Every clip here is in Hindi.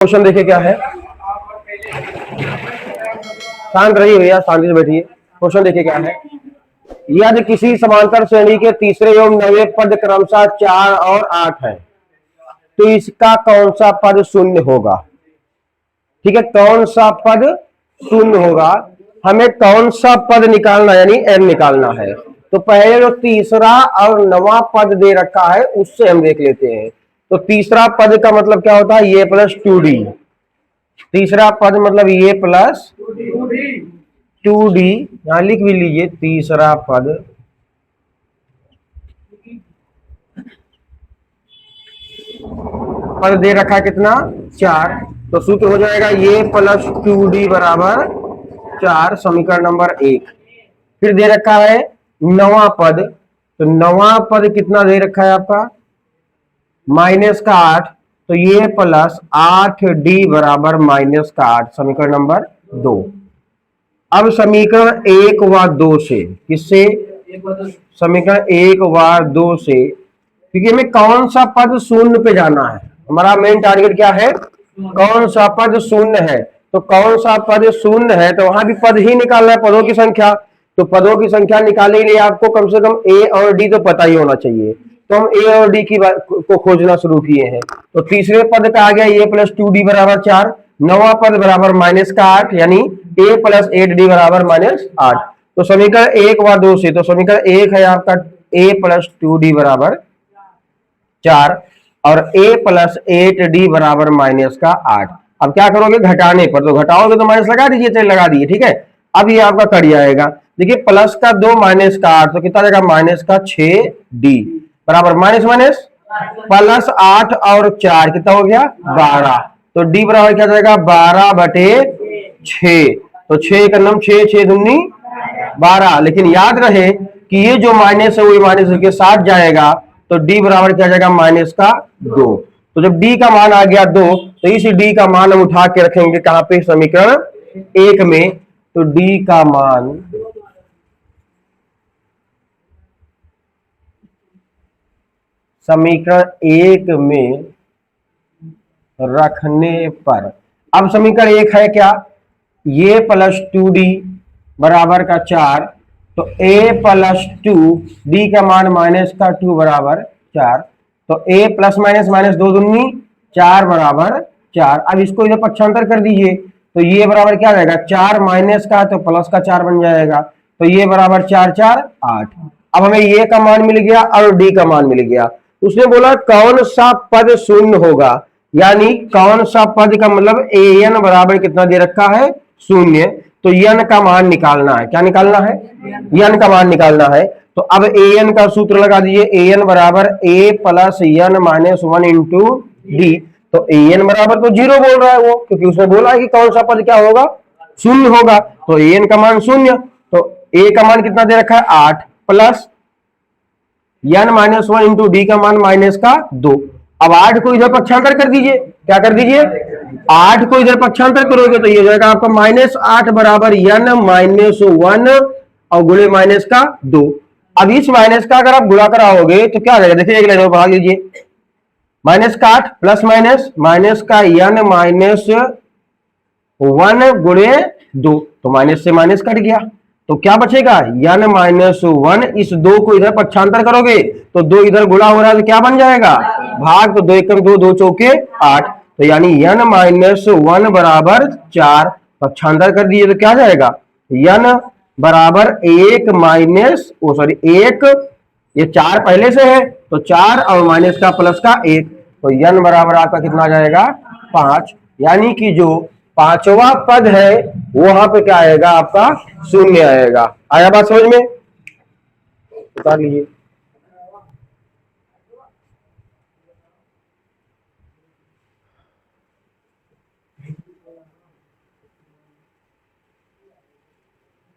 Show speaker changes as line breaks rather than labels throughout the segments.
क्वेश्चन देखिए क्या है। शांत रहिए भैया, शांति से बैठिए। क्वेश्चन देखिए क्या है। यदि किसी समांतर श्रेणी के तीसरे एवं नवे पद क्रमशः 4 और 8 है तो इसका कौन सा पद शून्य होगा। ठीक है, कौन सा पद शून्य होगा। हमें कौन सा पद निकालना यानी n निकालना है। तो पहले जो तीसरा और नवा पद दे रखा है उससे हम देख लेते हैं। तो तीसरा पद का मतलब क्या होता है, ये प्लस 2d। तीसरा पद मतलब ये प्लस 2d, यहां लिख भी लीजिए। तीसरा पद दे रखा है कितना, 4। तो सूत्र हो जाएगा ये प्लस 2d बराबर 4, समीकरण नंबर 1। फिर दे रखा है नवा पद। तो नवा पद कितना दे रखा है आपका, माइनस का 8। तो ये प्लस 8d बराबर माइनस का 8, समीकरण नंबर 2। अब समीकरण 1 व 2 से, किससे, समीकरण 1 व 2 से, क्योंकि हमें कौन सा पद शून्य पे जाना है। हमारा मेन टारगेट क्या है, कौन सा पद शून्य है। तो कौन सा पद शून्य है तो वहां भी पद ही निकालना है, पदों की संख्या। तो पदों की संख्या निकालने के लिए आपको कम से कम ए और डी तो पता ही होना चाहिए। तो हम ए और डी की को खोजना शुरू किए हैं। तो तीसरे पद का आ गया ए प्लस 2d बराबर 4। नवा पद बराबर माइनस का 8, यानी ए प्लस 8d बराबर माइनस 8। तो समीकरण 1 व 2 से, तो समीकरण 1 है आपका ए प्लस 2d बराबर 4 और a प्लस 8d बराबर माइनस का 8। अब क्या करोगे, घटाने पर, तो घटाओगे तो माइनस लगा दीजिए, चलिए लगा दिए, ठीक है। अब ये आपका कट जाएगा। देखिए प्लस का 2 माइनस का 8, तो कितना जाएगा, माइनस का 6d बराबर माइनस माइनस प्लस 8 और 4 कितना हो गया, 12। तो d बराबर क्या जाएगा, 12/6। तो 6 का नम 6, 6 दूनी 12। लेकिन याद रहे कि ये जो माइनस है वो माइनस के साथ जाएगा। तो d बराबर क्या जाएगा, माइनस का 2। तो जब d का मान आ गया 2, तो इस d का मान हम उठा के रखेंगे कहां पे, समीकरण 1 में। तो d का मान समीकरण 1 में रखने पर, अब समीकरण 1 है क्या, ये प्लस 2d बराबर का 4। तो a प्लस 2, d का मान माइनस का 2 बराबर 4। तो a प्लस माइनस माइनस 2 दूनी 4 बराबर 4। अब इसको इधर पक्षांतर कर दीजिए। तो ये बराबर क्या रहेगा, 4 माइनस का तो प्लस का 4 बन जाएगा। तो ये बराबर 4 4 8। अब हमें ये का मान मिल गया और d का मान मिल गया। उसने बोला कौन सा पद शून्य होगा, यानी कौन सा पद का मतलब an बराबर कितना दे रखा है, शून्य। तो n का मान निकालना है, क्या निकालना है, n का मान निकालना है। तो अब an का सूत्र लगा दीजिए, an बराबर a plus n minus 1 into D. तो an बराबर तो 0 बोल रहा है वो, क्योंकि उसने बोला है कि कौन सा पद क्या होगा, शून्य होगा। तो an का मान शून्य। तो a का मान कितना दे रखा है, 8 plus n minus 1 into D का मान माइनस का 2। अब 8 को इधर पक्षांतर कर दीजिए, क्या कर दीजिए, 8 को इधर पक्षांतर करोगे तो ये हो जाएगा आपका माइनस 8 बराबर n माइनस 1 और गुणे माइनस का 2। अब इस माइनस का अगर आप गुणा कराओगे तो क्या हो जाएगा, देखिए एक लाइन और बढ़ा लीजिए। माइनस का 8 प्लस माइनस माइनस का n माइनस 1 गुणे 2, तो माइनस से माइनस कट गया। तो क्या बचेगा, n माइनस 1। इस 2 को इधर पक्षांतर करोगे तो 2 इधर गुणा हो रहा है तो क्या बन जाएगा, भाग। तो 2 एकम 2, 2 चौके 8। तो यानी n माइनस 1 बराबर 4, पक्षांतर कर दिए तो क्या जाएगा, n बराबर 1 माइनस सॉरी 1, ये 4 पहले से है तो 4 और माइनस का प्लस का 1। तो n बराबर आपका कितना आ जाएगा, 5। यानी कि जो पांचवा पद है वहां पे क्या आएगा, आपका शून्य आएगा। आया बात समझ में, उतार लीजिए।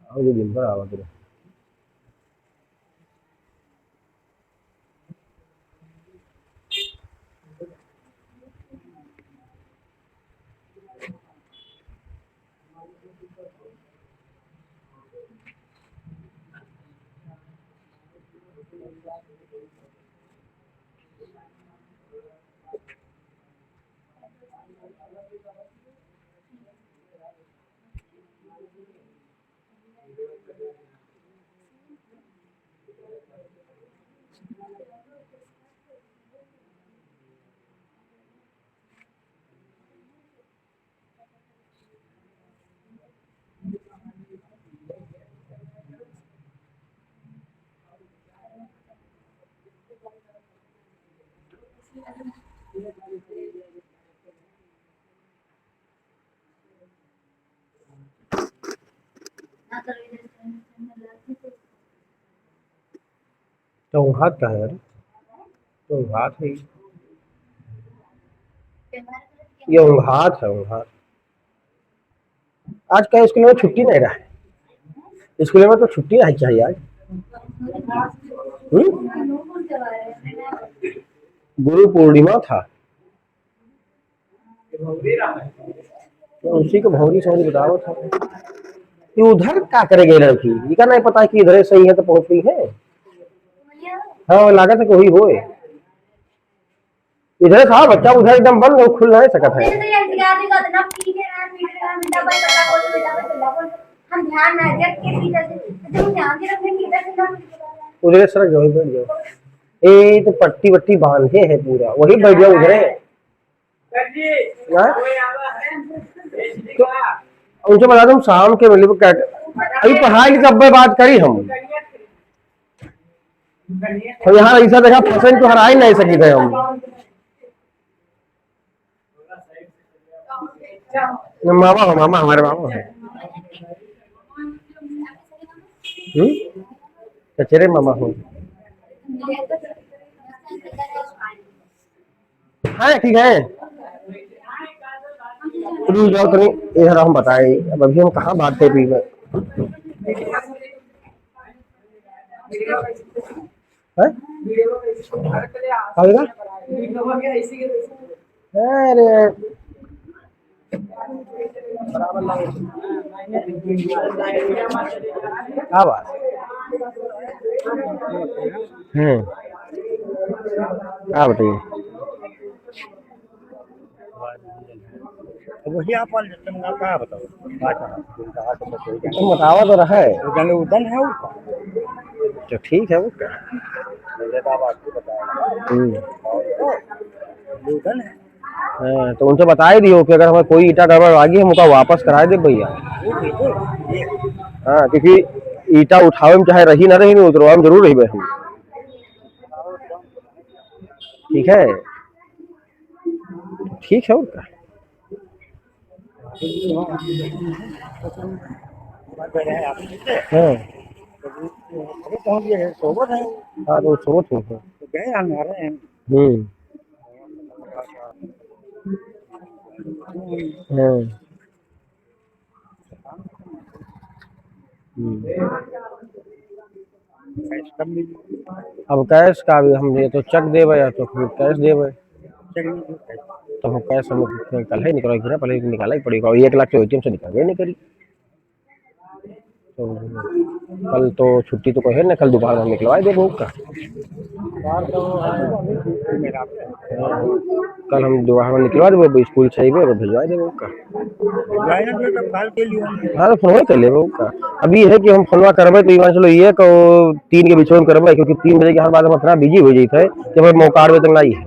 दिन पर आवा तेरे चौघात का है यार, चौघात है ये, ऊंघात है ऊंघात। आज का स्कूल में छुट्टी नहीं रहा है, स्कूल में तो छुट्टी नहीं चाहिए आज। गुरु पूर्णिमा था तो उसी को भौरी सौरी बताओ था। ये उधर क्या करेगी लड़की, ये का नहीं पता कि इधर सही है तो पहुंच गई है। हाँ लागत है कोई होए, इधर था बच्चा, उधर एकदम बंद हो, खुल नहीं सकता है। उधर सर जो बैठ जाओ, ये तो पट्टी वट्टी बांधे है पूरा, वही बैठ जाओ उधर। तो उनसे बता दूं शाम के मतलब क्या अभी पढ़ाई की कब बात करी हम, तो यहाँ ऐसा देखा फसल तो हरा ही नहीं सकी थे हम। मामा हो, मामा हमारे मामा है। चचेरे मामा हो। हाँ ठीक है, रुक जाओ तो नहीं इधर हम बताए, अब अभी हम कहाँ बात थे पी में। अरे क्या बात है, क्या बताइए।
वही आप क्या बताओ,
तुम बतावा तो रहा है
उदन है उसका,
तो ठीक है वो क्या।
उदन है।
हाँ, तो उनसे बता ही दियो कि अगर हमें कोई ईटा गड़बड़ आगे हम उनका वापस करा दे भैया। हाँ क्योंकि ईटा उठावे में चाहे रही ना रही उतरवा में जरूर रही हम। ठीक है, ठीक है उनका। हाँ
पहुंच गए, सोबत है।
हाँ तो सोच में है।
तो गए हमारे हैं।
हाँ अब कैश का भी हम ये तो चेक देवे या तो फिर कैश देवे, तो हम कैश हम कल ही निकल पहले निकाला ही पड़ेगा, और 1 लाख तो एटीएम से निकाल नहीं करी। तो कल तो छुट्टी तो कोई है ना, कल दोपहर में निकलवा दे बुक का। कल हम दोपहर में निकलवा दे, स्कूल चाहिए भिजवा दे बुक का। हाँ तो फोन कर ले बुक का। अभी है कि हम फोनवा करबे तो मान चलो ये को 3 के बीच में करबे, क्योंकि 3 बजे के हर बाद हम इतना बिजी हो जाते जब मौका आवे तक नहीं है।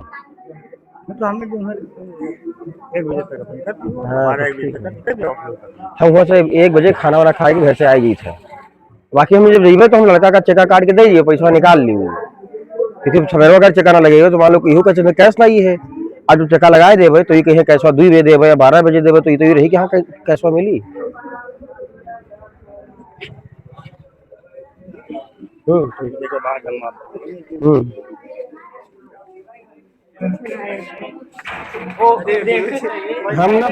हमने जो है 1 बजे तक अपन करते हैं,
हाँ
12-1
हम वहाँ से 1 बजे खाना वाना खा के घर से आ गई थे। बाकी हम जब रही तो हम लड़का का चेका काट के दे दिए, पैसा निकाल ली, क्योंकि सवेरे अगर चेका ना लगेगा तो मान लो इहो का कैश नहीं है। आज जो चेका लगाए देवे तो ये कहीं कैशवा 2 बजे देवे या 12 बजे देवे, तो ये तो ये रही कि हाँ कैशवा मिली।
के बाद
हम ना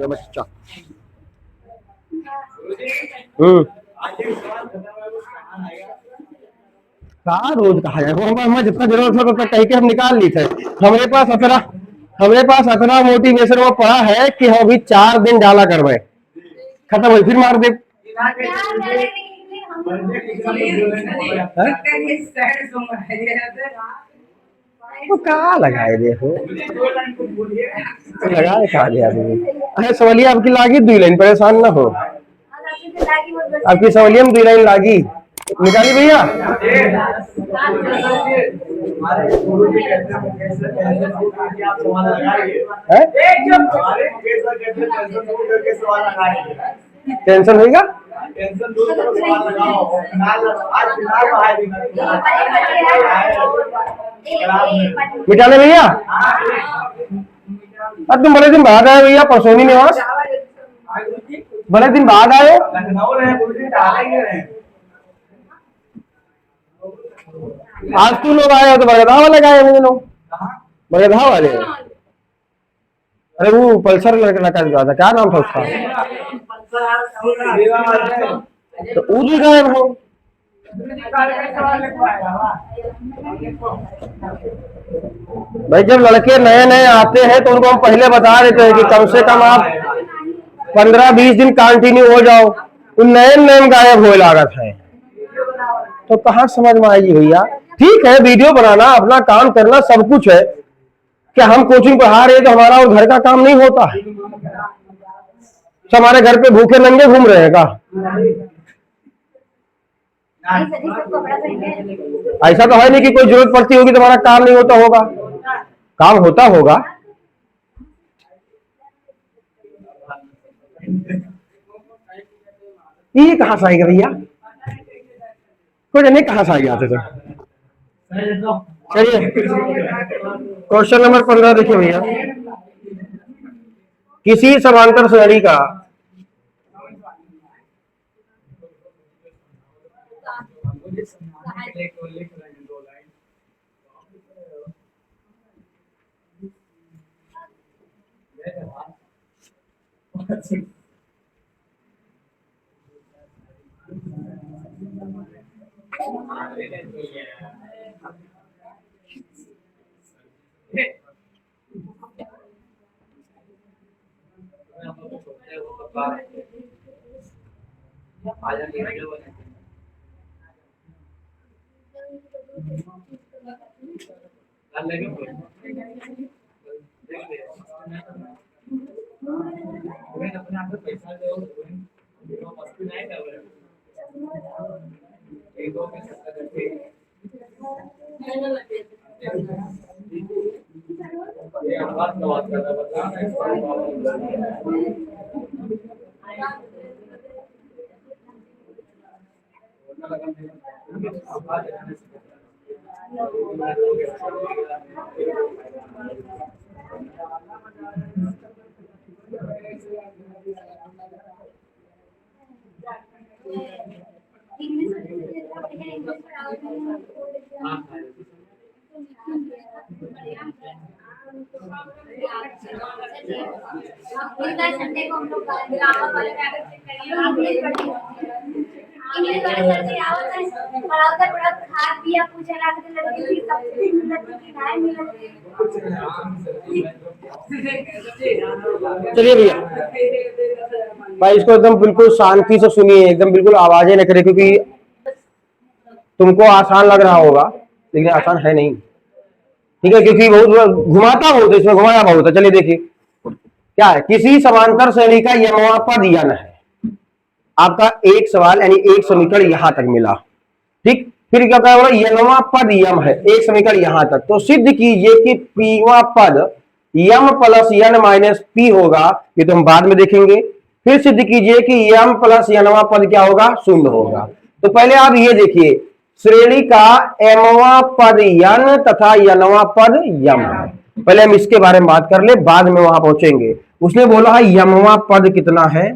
बच्चा रोज कहा जाए, हमें जितना जरूरत हो उतना कह के हम निकाल ली थे। हमारे पास इतना मोटिवेशन वो पड़ा है कि हम अभी 4 दिन डाला करवे, खत्म हो फिर मार दे। वो कहाँ लगाए देखो, लगा खा दिया अरे सवालिया आपकी लागी 2 लाइन, परेशान ना हो, आपकी सवालिया में 2 लाइन लागी, निकाली भैया। टेंशन होगा, टेंशन दूर करो, सवाल लगाओ। मिटाने भैया? अब तुम बड़े दिन बाद आए भैया, परसोनी निवास, बड़े दिन बाद आए। आज तू लोग आए हो तो बरगदा वाले आए मुझे लोग, बरगदा वाले। अरे वो पल्सर लड़का था, क्या नाम था उसका? तो वो भी गायब हो। भाई जब लड़के नए नए आते हैं तो उनको हम पहले बता देते हैं कि कम से कम आप 15-20 दिन कंटिन्यू हो जाओ, उन नए नए गायब हो लागत है तो कहाँ समझ में आएगी भैया। ठीक है, वीडियो बनाना, अपना काम करना सब कुछ है, क्या हम कोचिंग पढ़ा रहे हैं तो हमारा और घर का काम नहीं होता है? हमारे घर पे भूखे नंगे घूम रहे हैं का? ऐसा तो है नहीं कि कोई जरूरत पड़ती होगी तो हमारा काम नहीं होता होगा, काम होता होगा। ये कहां से आएगा भैया? कोई नहीं, कहां से आ गया थे? चलिए क्वेश्चन नंबर 15 देखिए भैया। किसी समांतर श्रेणी का चलिए भैया भाई इसको एकदम बिल्कुल शांति से सुनिए, एकदम बिल्कुल आवाजें न करें, क्योंकि तुमको आसान लग रहा होगा लेकिन आसान है नहीं, ठीक है, क्योंकि बहुत घुमाता बहुत है, इसमें घुमाया बहुत है। चलिए देखिए क्या है। किसी समांतर श्रेणी का यमवापद यन है। आपका एक सवाल यानी एक समीकरण यहां तक मिला, ठीक। फिर क्या कहा, यमवा पद यम है, एक समीकरण यहां तक, तो सिद्ध कीजिए कि पीवा पद यम प्लस यन माइनस पी होगा। ये तो हम बाद में देखेंगे। फिर सिद्ध कीजिए कि यम प्लस यनवा पद क्या होगा, शून्य होगा। तो पहले आप ये देखिए, श्रेणी का एमवा पद यन तथा यनवा पद यम है। पहले हम इसके बारे में बात कर ले, बाद में वहां पहुंचेंगे। उसने बोला है यमवा पद कितना है,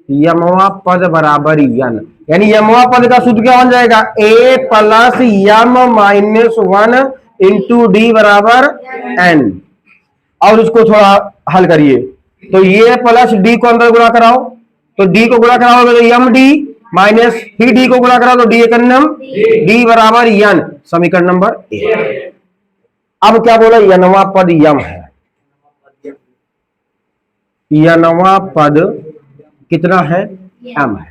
यमवा पद बराबर यन, यानी यमवा पद का सूत्र क्या बन जाएगा, a plus Yama minus 1 into d बराबर एन। और उसको थोड़ा हल करिए, तो ये प्लस डी को अंदर गुणा कराओ, तो डी को गुणा कराओगे तो यम डी माइनस फिर डी को गुणा कराओ तो डी एकन्नम डी बराबर यन, समीकरण नंबर 1। अब क्या बोला, यनवा पद यम है, यनवा पद कितना है, एम है।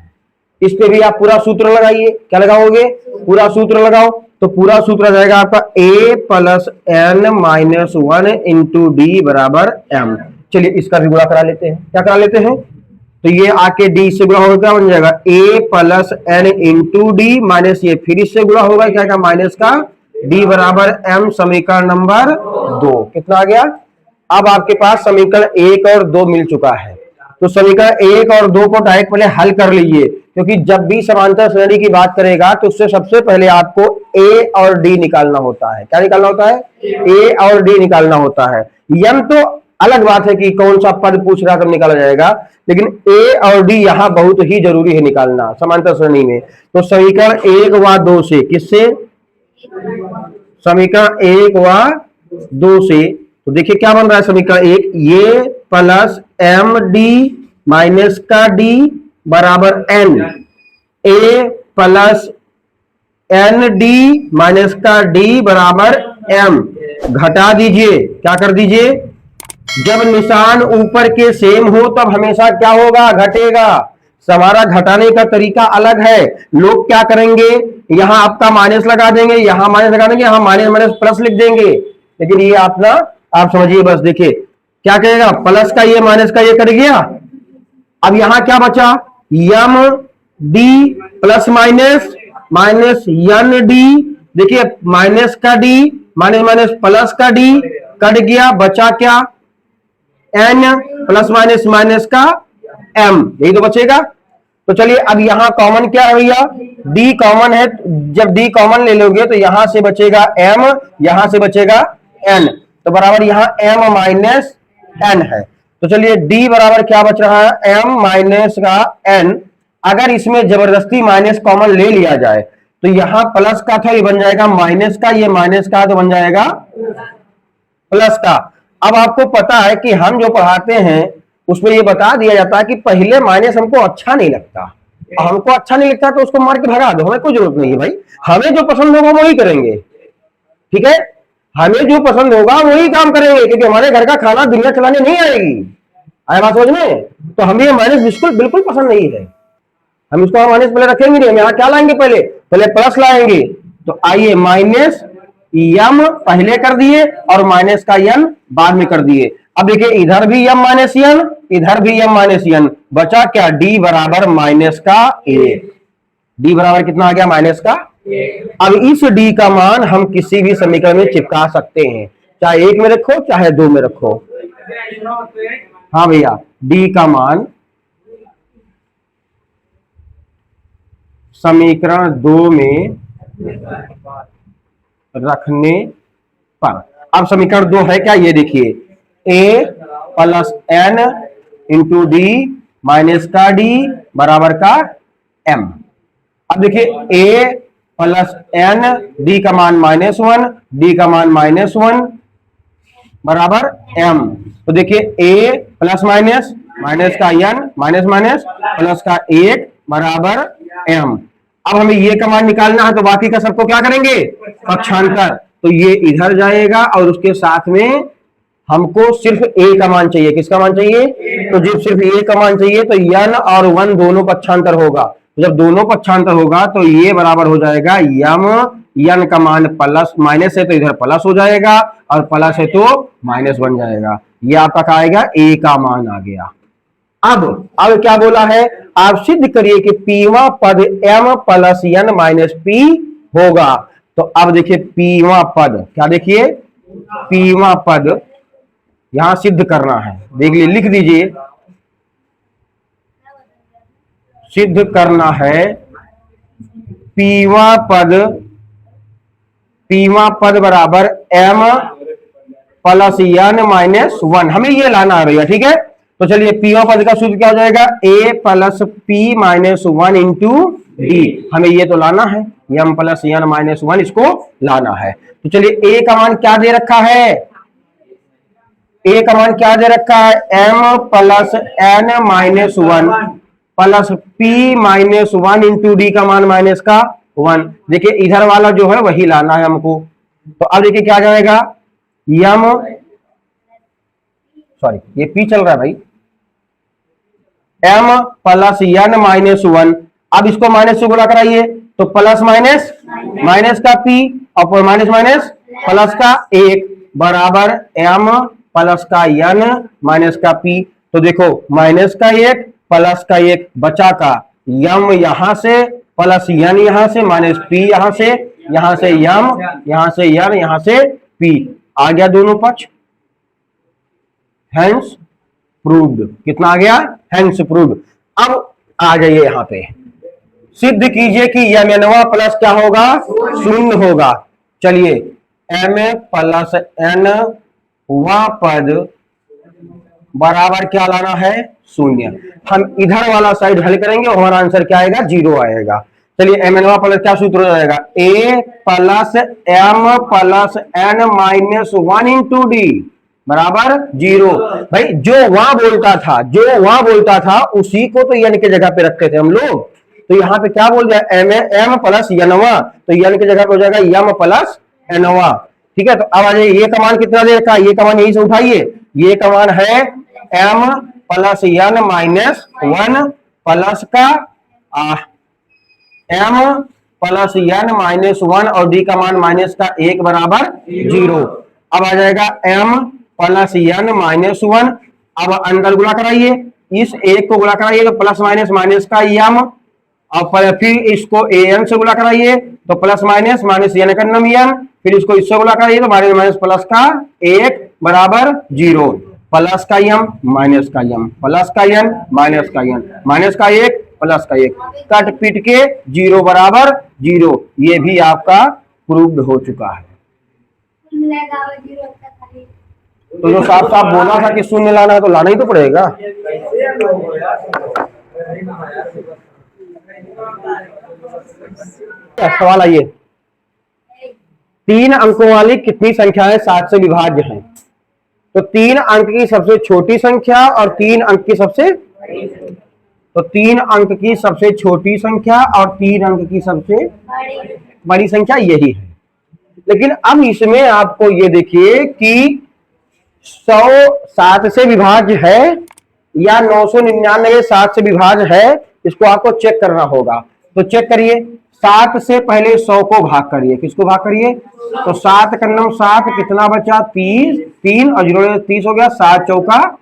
इस पे भी आप पूरा सूत्र लगाइए, क्या लगाओगे, पूरा सूत्र लगाओ, तो पूरा सूत्र आ जाएगा आपका a plus N minus 1 into d बराबर एम। चलिए इसका भी गुणा करा लेते हैं, क्या करा लेते हैं, तो ये आके डी से गुणा होगा, क्या बन जाएगा, a plus n into d minus ये फिर इससे गुणा होगा, क्या क्या माइनस का डी बराबर एम, समीकरण नंबर 2 कितना आ गया। अब आपके पास समीकरण 1 और 2 मिल चुका है। तो समीकरण 1 और 2 को डायरेक्ट पहले हल कर लीजिए, क्योंकि जब भी समांतर श्रेणी की बात करेगा तो उससे सबसे पहले आपको ए और डी निकालना होता है। क्या निकालना होता है? ए और डी निकालना होता है। यम तो अलग बात है कि कौन सा पद पूछ रहा तब निकाला जाएगा, लेकिन ए और डी यहां बहुत ही जरूरी है निकालना समांतर श्रेणी में। तो समीकरण 1 व 2 से, किससे? समीकरण 1 व 2 से, तो देखिए क्या बन रहा है समीकरण 1, ये प्लस एम डी माइनस का डी बराबर एन, ए प्लस एन डी माइनस का डी बराबर एम। घटा दीजिए, क्या कर दीजिए? जब निशान ऊपर के सेम हो तब हमेशा क्या होगा? घटेगा। हमारा घटाने का तरीका अलग है। लोग क्या करेंगे, यहां आपका माइनस लगा देंगे, यहां माइनस लगा देंगे, यहां माइनस माइनस प्लस लिख देंगे, लेकिन ये आप समझिए बस। देखिए क्या कहेगा, प्लस का ये माइनस का ये कर गया। अब यहां क्या बचा? M D plus minus minus N D. देखिए माइनस का डी माइनस माइनस प्लस का डी कट गया, बचा क्या? एन प्लस माइनस माइनस का एम, यही तो बचेगा। तो चलिए अब यहां कॉमन क्या है भैया? डी कॉमन है। जब डी कॉमन ले लोगे तो यहां से बचेगा एम, यहां से बचेगा एन, तो बराबर यहां एम माइनस एन है। तो चलिए डी बराबर क्या बच रहा है? एम माइनस का एन। अगर इसमें जबरदस्ती माइनस कॉमन ले लिया जाए तो यहां प्लस का था, ये बन जाएगा माइनस का, ये माइनस का तो बन जाएगा प्लस का। अब आपको पता है कि हम जो पढ़ाते हैं उसमें ये बता दिया जाता है कि पहले माइनस हमको अच्छा नहीं लगता, और हमको अच्छा नहीं लगता तो उसको मार के भगा दो, हमें कोई जरूरत नहीं है भाई। हमें जो पसंद होगा वही करेंगे, ठीक है? हमें जो पसंद होगा वही काम करेंगे, क्योंकि हमारे घर का खाना दुनिया चलाने नहीं आएगी। आए बात समझ में? तो हमें ये माइनस बिल्कुल बिल्कुल पसंद नहीं है। हम इसको माइनस पहले रखेंगे नहीं, हम यहाँ क्या लाएंगे? पहले प्लस लाएंगे। तो आइए माइनस यम पहले कर दिए और माइनस का यन बाद में कर दिए। अब देखिए इधर भी यम माइनस यन, इधर भी यम माइनस यन, बचा क्या? डी बराबर माइनस का 1। डी बराबर कितना आ गया? माइनस का 1। अब इस डी का मान हम किसी भी समीकरण में चिपका सकते हैं, चाहे 1 में रखो चाहे 2 में रखो। हाँ भैया, डी का मान समीकरण 2 में रखने पर, अब समीकरण 2 है क्या? ये देखिए, a plus n into d minus का डी बराबर का एम। अब देखिए ए प्लस एन, डी का मान -1, डी का मान -1 बराबर एम। तो देखिए ए प्लस माइनस माइनस का एन माइनस माइनस प्लस का 1 बराबर एम। अब हमें ये का मान निकालना है, तो बाकी का सबको क्या करेंगे? पक्षांतर। तो ये इधर जाएगा और उसके साथ में हमको सिर्फ ए का मान चाहिए। किसका मान चाहिए? तो जब सिर्फ ए का मान चाहिए तो यन और वन दोनों पक्षांतर होगा। तो जब दोनों पक्षांतर होगा तो ये बराबर हो जाएगा यम, यन का मान प्लस, माइनस है तो इधर प्लस हो जाएगा और प्लस है तो माइनस बन जाएगा। ये आपका क्या आएगा? ए का मान आ गया। अब क्या बोला है? आप सिद्ध करिए कि पीवा पद M plus N minus P होगा। तो अब देखिए पीवा पद, क्या देखिए? पीवा पद यहां सिद्ध करना है, देख लीजिए, लिख दीजिए, सिद्ध करना है पीवा पद बराबर एम प्लस एन माइनस 1, हमें ये लाना है भैया, ठीक है? तो चलिए पीवा पद का सूत्र क्या हो जाएगा? A plus P minus 1 into d, हमें ये तो लाना है, एम प्लस एन माइनस 1 इसको लाना है। तो चलिए ए का मान क्या दे रखा है? ए का मान क्या दे रखा है? M plus N minus 1 plus P minus 1 into D का मान माइनस का 1। देखिए इधर वाला जो है वही लाना है हमको। तो अब देखिए क्या जाएगा? यम, सॉरी ये पी चल रहा है भाई, एम प्लस एन माइनस 1। अब इसको माइनस से गुणा कराइए तो प्लस माइनस माइनस का पी और माइनस माइनस प्लस का 1 बराबर एम प्लस का एन माइनस का पी। तो देखो माइनस का 1 प्लस का 1 बचा का यम यहां से प्लस एन यहां से माइनस पी यहां से यम यहां से एन यहां से पी आ गया दोनों पक्ष, हेंस प्रूव्ड। कितना आ गया? Hence proved. अब आ जाइए यहाँ पे, सिद्ध कीजिए कि mn प्लस क्या होगा, शून्य होगा। चलिए m प्लस n वा पद बराबर क्या लाना है, शून्य। हम इधर वाला साइड हल करेंगे और हमारा आंसर क्या आएगा, 0 आएगा। चलिए mn प्लस क्या सूत्र हो जाएगा, a plus m plus n minus 1 into d बराबर 0। भाई जो वहां बोलता था उसी को तो n के जगह पे रखते थे हम लोग। तो यहाँ पे क्या बोल दिया, m प्लस nवा, तो n की जगह पे हो जाएगा m प्लस nवा। ठीक है, तो अब आ जाइए, ये कमान कितना दे रखा है, ये कमान यही से उठाइए, ये कमान है m plus n minus 1 plus का m प्लस n माइनस 1 और d का मान माइनस का 1 बराबर 0। अब आ जाएगा m प्लस n माइनस 1। अब अंदर गुणा कराइए, इस एक को गुणा कराइए तो प्लस माइनस माइनस का m, और फिर इसको an से गुणा कराइए तो प्लस माइनस माइनस n का नम n, फिर इसको इससे गुणा कराइए तो माइनस माइनस प्लस का 1 बराबर 0। प्लस का m माइनस का m, प्लस का n माइनस का n, माइनस का 1 प्लस का 1, कट पीट के 0 बराबर 0। ये भी आपका प्रूव्ड हो चुका है। तो जो साफ साफ बोला था कि शून्य लाना है तो लाना ही तो पड़ेगा। सवाल आइए, 3 अंकों वाली कितनी संख्याएं 7 से विभाज्य हैं? तो 3 अंक की सबसे छोटी संख्या और 3 अंक की सबसे, तो 3 अंक की सबसे छोटी संख्या और 3 अंक की सबसे बड़ी संख्या यही है। लेकिन अब इसमें आपको ये देखिए कि 100 7 से विभाज्य है या 999 7 से विभाज्य है, इसको आपको चेक करना होगा। तो चेक करिए, 7 से पहले 100 को भाग करिए, किसको भाग करिए, तो 7 का नम 7 कितना बचा, 30, 3 और 0 30 हो गया, 7 चौका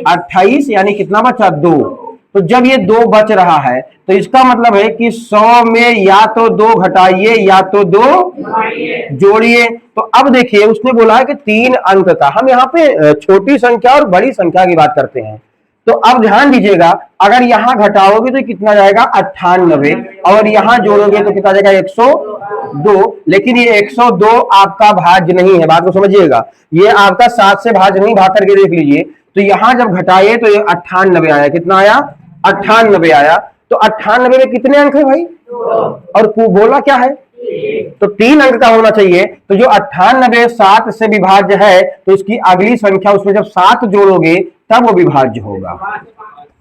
28, यानी कितना बचा 2। तो जब ये 2 बच रहा है तो इसका मतलब है कि 100 में या तो 2 घटाइए या तो 2 जोड़िए। तो अब देखिए उसने बोला है कि 3 अंक का, हम यहाँ पे छोटी संख्या और बड़ी संख्या की बात करते हैं। तो अब ध्यान दीजिएगा, अगर यहां घटाओगे तो कितना जाएगा 98, और यहां जोड़ोगे तो कितना जाएगा 102। लेकिन ये 102 आपका भाज्य नहीं है, बात को समझिएगा, ये आपका 7 से भाज्य नहीं, भाग करके देख लीजिए। तो यहां जब घटाए तो ये 98 आया, कितना आया 98 आया। तो 98 में कितने अंक है भाई, और बोला क्या है, तो 3 अंक का होना चाहिए। तो जो 98 7 से विभाज्य है तो इसकी अगली संख्या उसमें जब 7 जोड़ोगे तब वो विभाज्य होगा,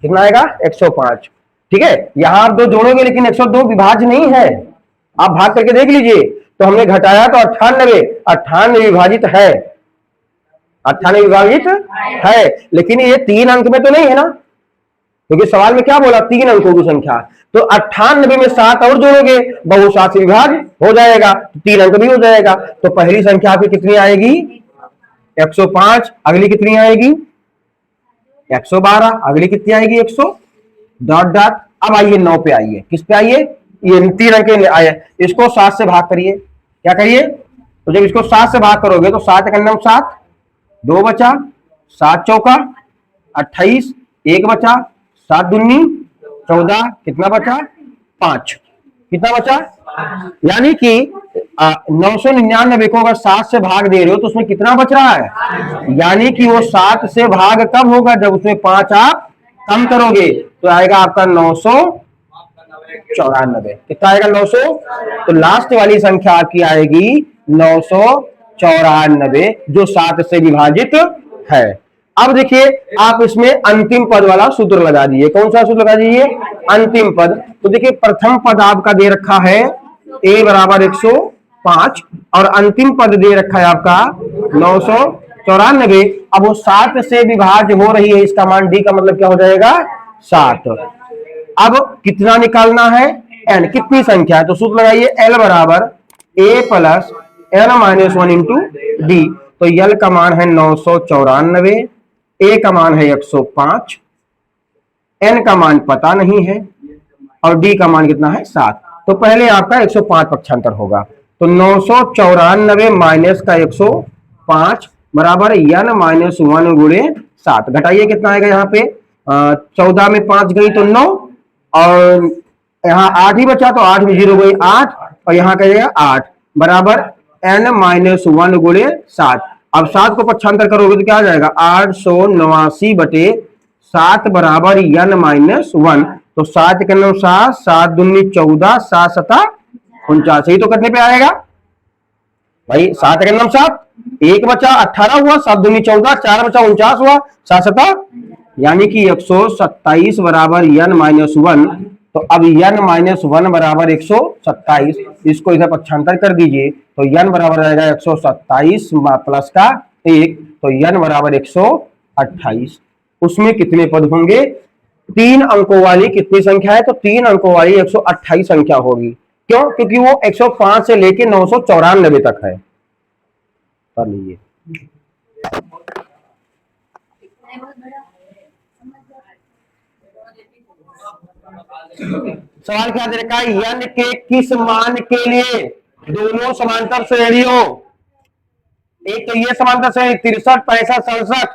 कितना आएगा 105। ठीक है, यहां आप 2 जोड़ोगे लेकिन 102 विभाज्य नहीं है, आप भाग करके देख लीजिए। तो हमने घटाया तो 98 विभाजित है, 98 विभाजित है, लेकिन ये 3 अंक में तो नहीं है ना, क्योंकि सवाल में क्या बोला 3 अंकों की संख्या। तो 98 में 7 और जोड़ोगे बहु 7 से विभाज्य हो जाएगा, तो 3 अंक भी हो जाएगा। तो पहली संख्या आपकी कितनी आएगी 105, अगली कितनी आएगी 112, अगली कितनी आएगी 100 डॉट डॉट। अब आइए 9 पे आइए, किस पे आइए, ये 3 अंक आए, इसको 7 से भाग करिए। क्या करिए, तो जब इसको 7 से भाग करोगे तो 7 का नम 7, 2 बचा, 7 चौका 28, 1 बचा, 7 दूनी 14, कितना बचा 5, कितना बचा, यानी कि 999 को अगर 7 से भाग दे रहे हो तो उसमें कितना बच रहा है, यानी कि वो 7 से भाग कब होगा, जब उसमें 5 आप कम करोगे तो आएगा आपका 994। कितना आएगा 900, तो लास्ट वाली संख्या आपकी आएगी 994 जो 7 से विभाजित है। अब देखिए आप इसमें अंतिम पद वाला सूत्र लगा दीजिए। कौन सा सूत्र लगा दीजिए, अंतिम पद। तो देखिए प्रथम पद आपका दे रखा है a बराबर 105 और अंतिम पद दे रखा है आपका 994। अब वो 7 से विभाज्य हो रही है, इसका मान d का मतलब क्या हो जाएगा 7। अब कितना निकालना है, n कितनी संख्या है, तो सूत्र लगाइए l बराबर a plus n minus 1 into D. तो l का मान है 994, a का मान है 105, n का मान पता नहीं है और d का मान कितना है 7। तो पहले आपका 105 पक्षांतर होगा, तो 994 माइनस का 105 बराबर n माइनस 1 गुणे 7। घटाइए कितना आएगा यहाँ पे, 14 में 5 गई तो 9, और यहाँ 8 ही बचा तो 8 में 0 गई 8, और यहाँ कहेगा 8 बराबर n-1 गुणे 7। अब 7 को पक्षांतर करोगे तो क्या आ जाएगा 889 बटे 7 बराबर n-1। तो 7 के 9 7, 7 दूनी 14, 7 सता 49, यही तो करने पे आएगा भाई। 7 के 9 7, 1 बचा 18 हुआ, 7 दूनी 14, 4 बचा 49 हुआ, 7 सता, यानी कि 127 बराबर n-1। तो अब n-1 बराबर 127, इसको इधर पक्षांतर कर दीजिए तो n बराबर आएगा 127 प्लस का 1, तो n बराबर 128। उसमें कितने पद होंगे? 3 अंकों वाली कितनी संख्या है? तो 3 अंकों वाली 128 संख्या होगी। क्यों? क्योंकि वो 105 से लेके 994 तक है। कर लीजिए। सवाल क्या दे रखा है? n के किस मान के लिए दोनों समांतर श्रेणियों, एक तो ये समांतर श्रेणी 63, 65, 67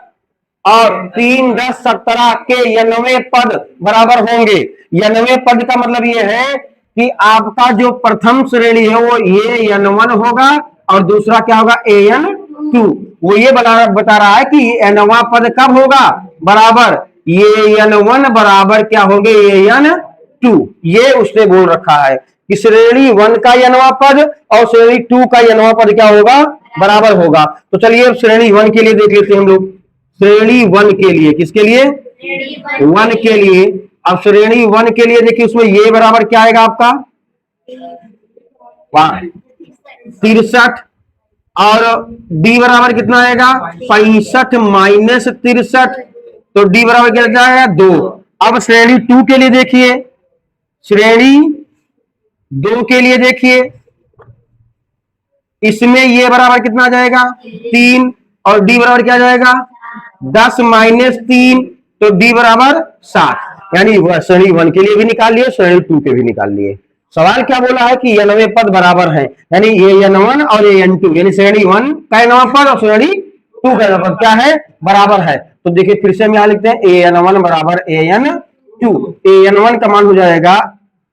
और 3, 10, 17 के 90 पद बराबर होंगे। 90 पद का मतलब ये है कि आपका जो प्रथम श्रेणी है वो ये n1 होगा और दूसरा क्या होगा an2। वो ये बता रहा है कि nवा पद कब होगा बराबर ये n1 बराबर क्या होंगे an2। ये उसने बोल रखा है कि श्रेणी 1 का nवा पद और श्रेणी 2 का nवा पद क्या होगा बराबर होगा। तो चलिए अब श्रेणी 1 के लिए देख लेते हैं हम लोग। श्रेणी 1 के लिए, किसके लिए? 1 के लिए। अब श्रेणी 1 के लिए देखिए उसमें ये बराबर क्या आएगा आपका 63 और डी बराबर कितना आएगा 65 माइनस 63, तो डी बराबर क्या जाएगा 2। अब श्रेणी 2 के लिए देखिए, श्रेणी 2 के लिए देखिए इसमें ये बराबर कितना आ जाएगा 3 और डी बराबर क्या जाएगा 10 माइनस 3, तो डी बराबर 7। यानी श्रेणी 1 के लिए भी निकाल लिए, श्रेणी 2 के भी निकाल लिए। सवाल क्या बोला है कि n पद बराबर है, यानी ये n1 और ये n2, यानी श्रेणी 1 का नवा पद और श्रेणी 2 का नवा पद क्या है बराबर है। तो देखिए फिर से हम यहां लिखते हैं an1 बराबर an2। an1 का मान हो जाएगा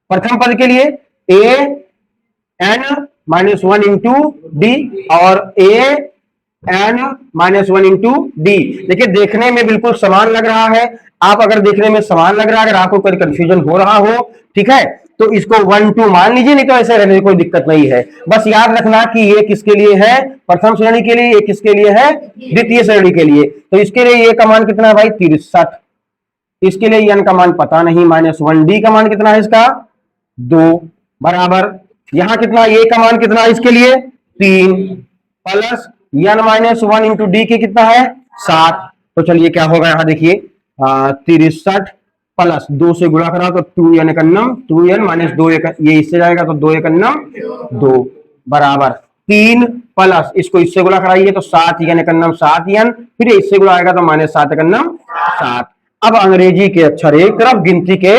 प्रथम पद के लिए an-1 इंटू डी और an-1 इंटू डी। देखिए देखने में बिल्कुल समान लग रहा है। आप अगर देखने में समान लग रहा है, अगर आपको कोई कंफ्यूजन हो रहा हो, ठीक है, तो इसको 1 2 मान लीजिए, नहीं तो ऐसे रहने कोई दिक्कत नहीं है। बस याद रखना कि ये किसके लिए है प्रथम श्रेणी के लिए, ये किसके लिए है द्वितीय श्रेणी के लिए। तो इसके लिए ये का मान कितना है भाई 63, इसके लिए n का मान पता नहीं -1, डी का मान कितना है इसका 2 बराबर यहां कितना ये का मान कितना है इसके लिए 3 प्लस n-1 इंटू डी के कितना है 7। तो चलिए क्या होगा यहां देखिए 63 प्लस 2 से गुणा करा तो 2n एकन्नम 2n माइनस 2 ये इससे जाएगा तो 2 एकन्नम 2 बराबर 3 प्लस इसको इससे गुणा कराइए तो 7n एकन्नम 7n, फिर इससे गुणा आएगा तो -7 एकन्नम 7। अब अंग्रेजी के अक्षर एक तरफ, गिनती के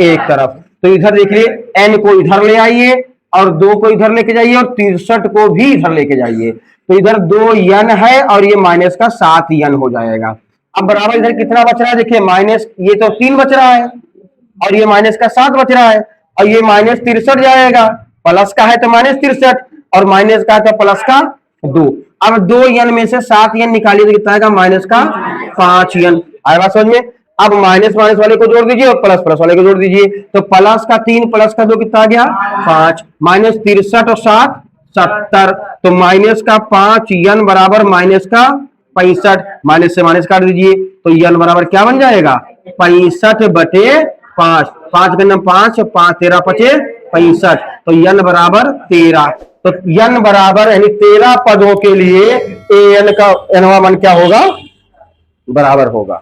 एक तरफ। तो इधर देखिए n को इधर ले आइए और 2 को इधर लेके जाइए और 63 को भी इधर लेके जाइए, तो इधर 2n है और ये माइनस का 7n हो जाएगा। अब बराबर इधर कितना बच रहा है देखिए माइनस, ये तो 3 बच रहा है और ये माइनस का 7 बच रहा है और ये -63 जाएगा, प्लस का है तो -63 और माइनस का है तो प्लस का 2। अब 2n में से 7n निकालिए तो कितना आएगा माइनस का 5n। आया बात समझ में? अब माइनस माइनस वाले को जोड़ दीजिए और प्लस प्लस वाले को जोड़ दीजिए, तो प्लस का 3 प्लस का 2 कितना आ गया 5, -63 और 7 70, तो माइनस का 5n बराबर माइनस का 65, माइनस से माइनस काट दीजिए तो n बराबर क्या बन जाएगा 65 बटे 5, 5 का नंबर 5, 5 13 पचे 65, तो n बराबर 13। तो n बराबर यानी 13 पदों के लिए an का nवा मान क्या होगा बराबर होगा।